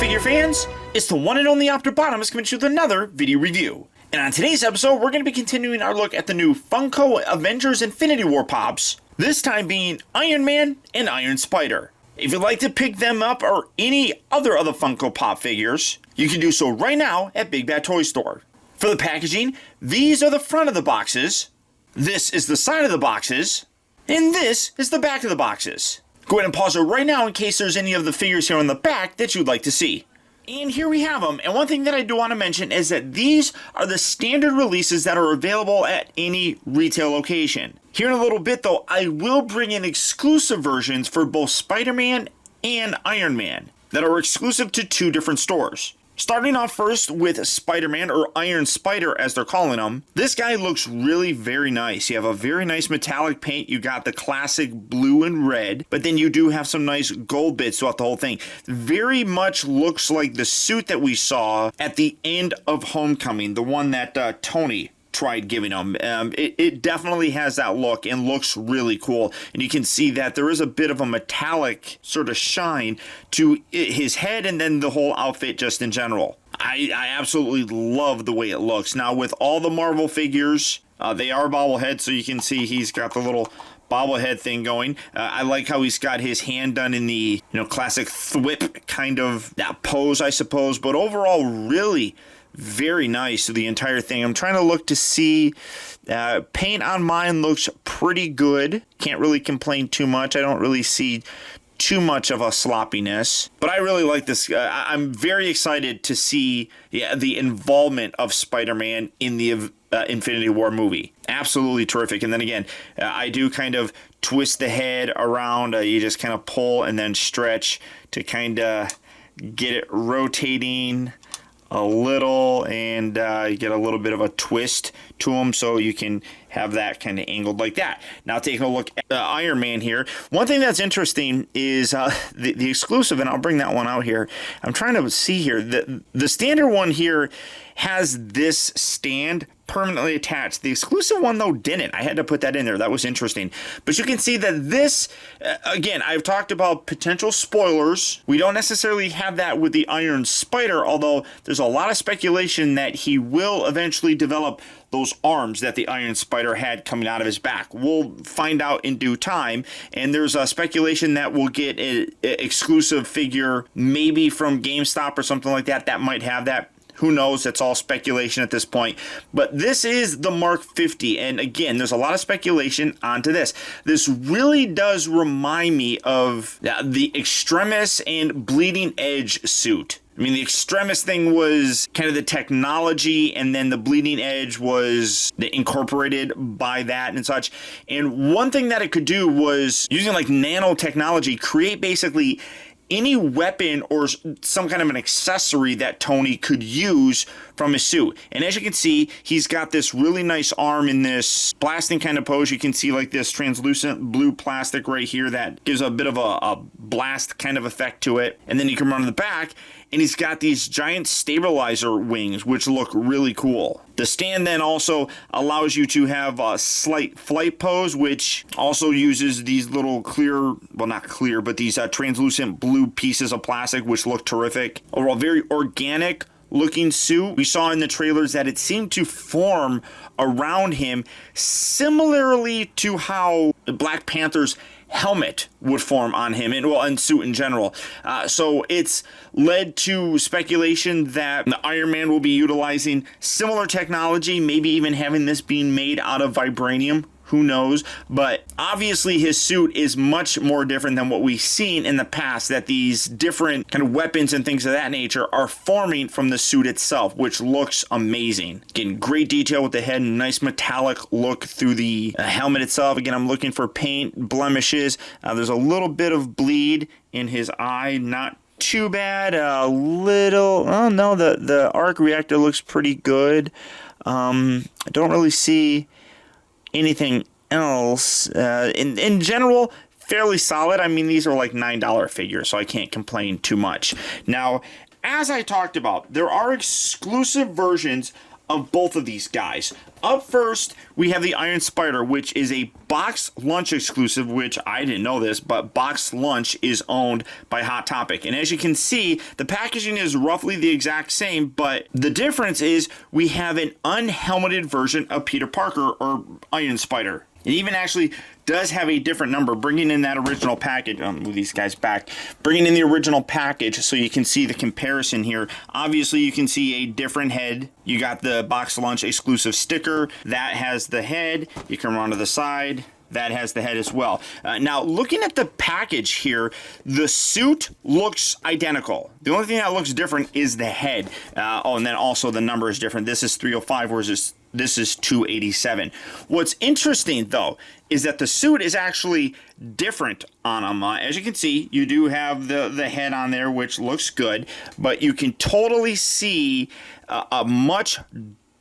figure fans? It's the one and only Optibotimus coming to you with another video review. And on today's episode, we're going to be continuing our look at the new Funko Avengers Infinity War Pops, this time being Iron Man and Iron Spider. If you'd like to pick them up or any other of the Funko Pop figures, you can do so right now at Big Bad Toy Store. For the packaging, these are the front of the boxes, this is the side of the boxes, and this is the back of the boxes. Go ahead and pause it right now in case there's any of the figures here on the back that you'd like to see. And here we have them, and one thing that I do want to mention is that these are the standard releases that are available at any retail location. Here in a little bit though, I will bring in exclusive versions for both Spider-Man and Iron Man that are exclusive to two different stores. Starting off first with Spider-Man, or Iron Spider as they're calling him. This guy looks really very nice. You have a very nice metallic paint. You got the classic blue and red, but then you do have some nice gold bits throughout the whole thing. Very much looks like the suit that we saw at the end of Homecoming, the one that Tony tried giving him. It definitely has that look and looks really cool, and you can see that there is a bit of a metallic sort of shine to his head and then the whole outfit just in general. I absolutely love the way it looks. Now with all the Marvel figures, they are bobblehead, so you can see he's got the little bobblehead thing going. I like how he's got his hand done in the classic thwip kind of pose, I suppose, but overall really very nice to the entire thing. I'm trying to look to see, paint on mine looks pretty good. Can't really complain too much. I don't really see too much of a sloppiness, but I really like this. I'm very excited to see the involvement of Spider-Man in the Infinity War movie. Absolutely terrific. And then again, I do kind of twist the head around. You just kind of pull and then stretch to kind of get it rotating a little, and you get a little bit of a twist to them, so you can have that kind of angled like that. Now taking a look at Iron Man here, one thing that's interesting is the exclusive, and I'll bring that one out here. I'm trying to see here, the standard one here has this stand permanently attached. The exclusive one though didn't. I had to put that in there. That was interesting. But you can see that this, again, I've talked about potential spoilers. We don't necessarily have that with the Iron Spider, although there's a lot of speculation that he will eventually develop those arms that the Iron Spider had coming out of his back. We'll find out in due time, and there's a speculation that we'll get an exclusive figure maybe from GameStop or something like that that might have that. Who knows? It's all speculation at this point. But this is the Mark 50. And again, there's a lot of speculation onto this. This really does remind me of the Extremis and Bleeding Edge suit. I mean, the Extremis thing was kind of the technology, and then the Bleeding Edge was incorporated by that and such. And one thing that it could do was, using like nanotechnology, create basically any weapon or some kind of an accessory that Tony could use from his suit. And as you can see, he's got this really nice arm in this blasting kind of pose. You can see like this translucent blue plastic right here that gives a bit of a blast kind of effect to it. And then you can run on the back, and he's got these giant stabilizer wings, which look really cool. The stand then also allows you to have a slight flight pose, which also uses these little clear, well not clear, but these translucent blue pieces of plastic, which look terrific. Overall, very organic looking suit. We saw in the trailers that it seemed to form around him similarly to how Black Panther's helmet would form on him, and suit in general. So it's led to speculation that the Iron Man will be utilizing similar technology, maybe even having this being made out of vibranium. Who knows? But obviously his suit is much more different than what we've seen in the past, that these different kind of weapons and things of that nature are forming from the suit itself, which looks amazing. Getting great detail with the head, nice metallic look through the helmet itself. Again, I'm looking for paint blemishes. There's a little bit of bleed in his eye, not too bad. A little, oh no, the arc reactor looks pretty good. I don't really see anything else. In general, fairly solid. I mean, these are like $9 figures, so I can't complain too much. Now, as I talked about, there are exclusive versions of both of these guys. Up first, we have the Iron Spider, which is a Box Lunch exclusive, which I didn't know this, but Box Lunch is owned by Hot Topic. And as you can see, the packaging is roughly the exact same, but the difference is we have an unhelmeted version of Peter Parker, or Iron Spider. It even actually does have a different number, bringing in that original package. Move these guys back. Bringing in the original package so you can see the comparison here. Obviously, you can see a different head. You got the Box Lunch exclusive sticker. That has the head. You come around to the side. That has the head as well. Now, looking at the package here, the suit looks identical. The only thing that looks different is the head. And then also the number is different. This is 305, whereas this is 287. What's interesting, though, is that the suit is actually different on him. As you can see, you do have the head on there, which looks good, but you can totally see a much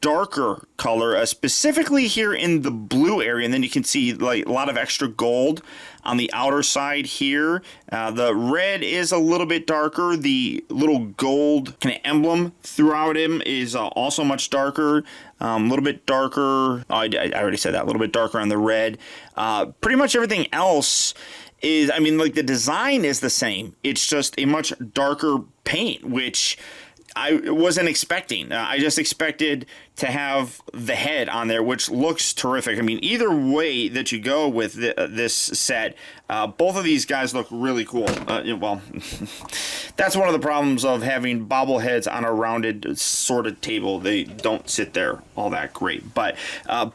darker color, specifically here in the blue area, and then you can see like a lot of extra gold on the outer side here. The red is a little bit darker. The little gold kind of emblem throughout him is also much darker. A little bit darker. Oh, I already said that. A little bit darker on the red. Pretty much everything else is, I mean, like the design is the same. It's just a much darker paint, which I wasn't expecting. I just expected to have the head on there, which looks terrific. I mean, either way that you go with this set, both of these guys look really cool. Well, that's one of the problems of having bobbleheads on a rounded sorted table. They don't sit there all that great. But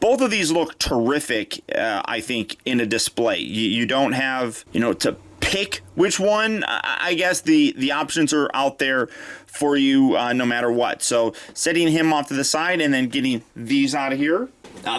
both of these look terrific, I think, in a display. You don't have, to pick which one. I guess the options are out there for you no matter what. So setting him off to the side and then getting these out of here.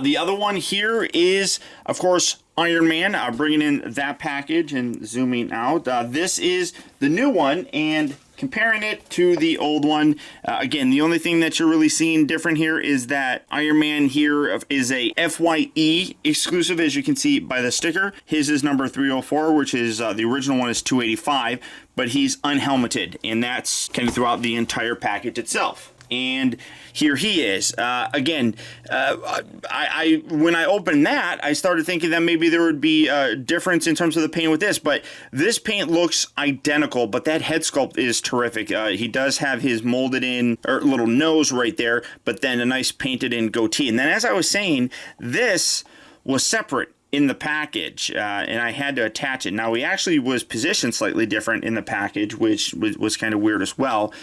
The other one here is, of course, Iron Man. Bringing in that package and zooming out. This is the new one, and comparing it to the old one, again, the only thing that you're really seeing different here is that Iron Man here is a FYE exclusive, as you can see by the sticker. His is number 304, which is the original one is 285, but he's unhelmeted, and that's kind of throughout the entire package itself. And here he is. Again, when I opened that, I started thinking that maybe there would be a difference in terms of the paint with this, but this paint looks identical, but that head sculpt is terrific. He does have his molded in, or little nose right there, but then a nice painted in goatee. And then as I was saying, this was separate in the package, and I had to attach it. Now, he actually was positioned slightly different in the package, which was kind of weird as well.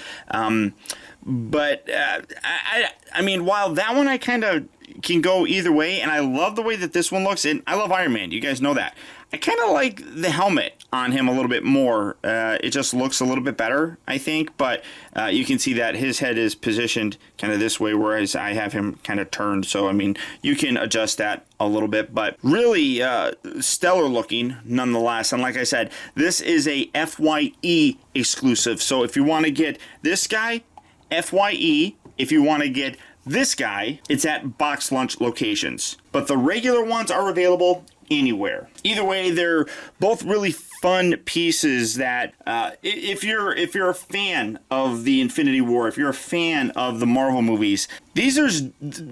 But I mean, while that one I kind of can go either way, and I love the way that this one looks, and I love Iron Man, you guys know that. I kind of like the helmet on him a little bit more. It just looks a little bit better, I think, but you can see that his head is positioned kind of this way, whereas I have him kind of turned. So, I mean, you can adjust that a little bit, but really stellar looking nonetheless. And like I said, this is a FYE exclusive. So if you want to get this guy, FYE. If you want to get this guy, it's at Box Lunch locations. But the regular ones are available anywhere. Either way, they're both really fun pieces that if you're a fan of the Infinity War, if you're a fan of the Marvel movies, these are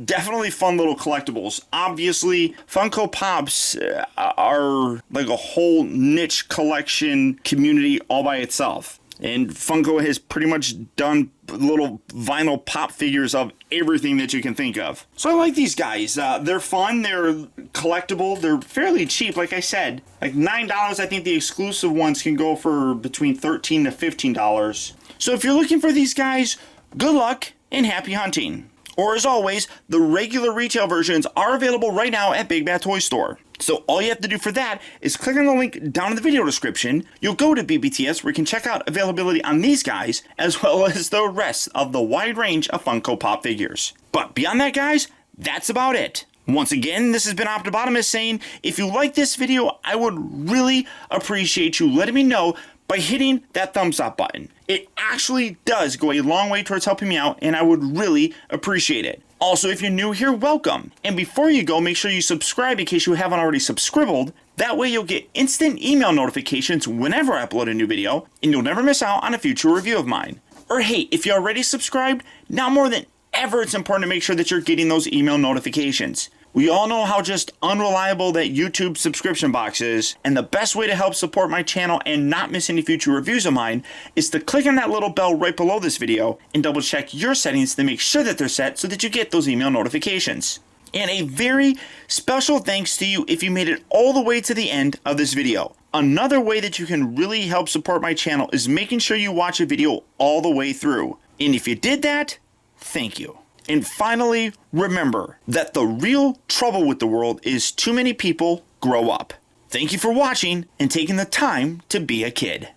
definitely fun little collectibles. Obviously, Funko Pops are like a whole niche collection community all by itself. And Funko has pretty much done little vinyl pop figures of everything that you can think of. So I like these guys. They're fun. They're collectible. They're fairly cheap. Like I said, like $9. I think the exclusive ones can go for between $13 to $15. So if you're looking for these guys, good luck and happy hunting. Or as always, the regular retail versions are available right now at Big Bad Toy Store. So all you have to do for that is click on the link down in the video description. You'll go to BBTS where you can check out availability on these guys, as well as the rest of the wide range of Funko Pop figures. But beyond that, guys, that's about it. Once again, this has been Optibotimus saying, if you like this video, I would really appreciate you letting me know by hitting that thumbs up button. It actually does go a long way towards helping me out, and I would really appreciate it. Also, if you're new here, welcome. And before you go, make sure you subscribe in case you haven't already subscribed. That way you'll get instant email notifications whenever I upload a new video, and you'll never miss out on a future review of mine. Or hey, if you're already subscribed, now more than However, it's important to make sure that you're getting those email notifications. We all know how just unreliable that YouTube subscription box is, and the best way to help support my channel and not miss any future reviews of mine is to click on that little bell right below this video and double check your settings to make sure that they're set so that you get those email notifications. And a very special thanks to you if you made it all the way to the end of this video. Another way that you can really help support my channel is making sure you watch a video all the way through. And if you did that, thank you. And finally, remember that the real trouble with the world is too many people grow up. Thank you for watching and taking the time to be a kid.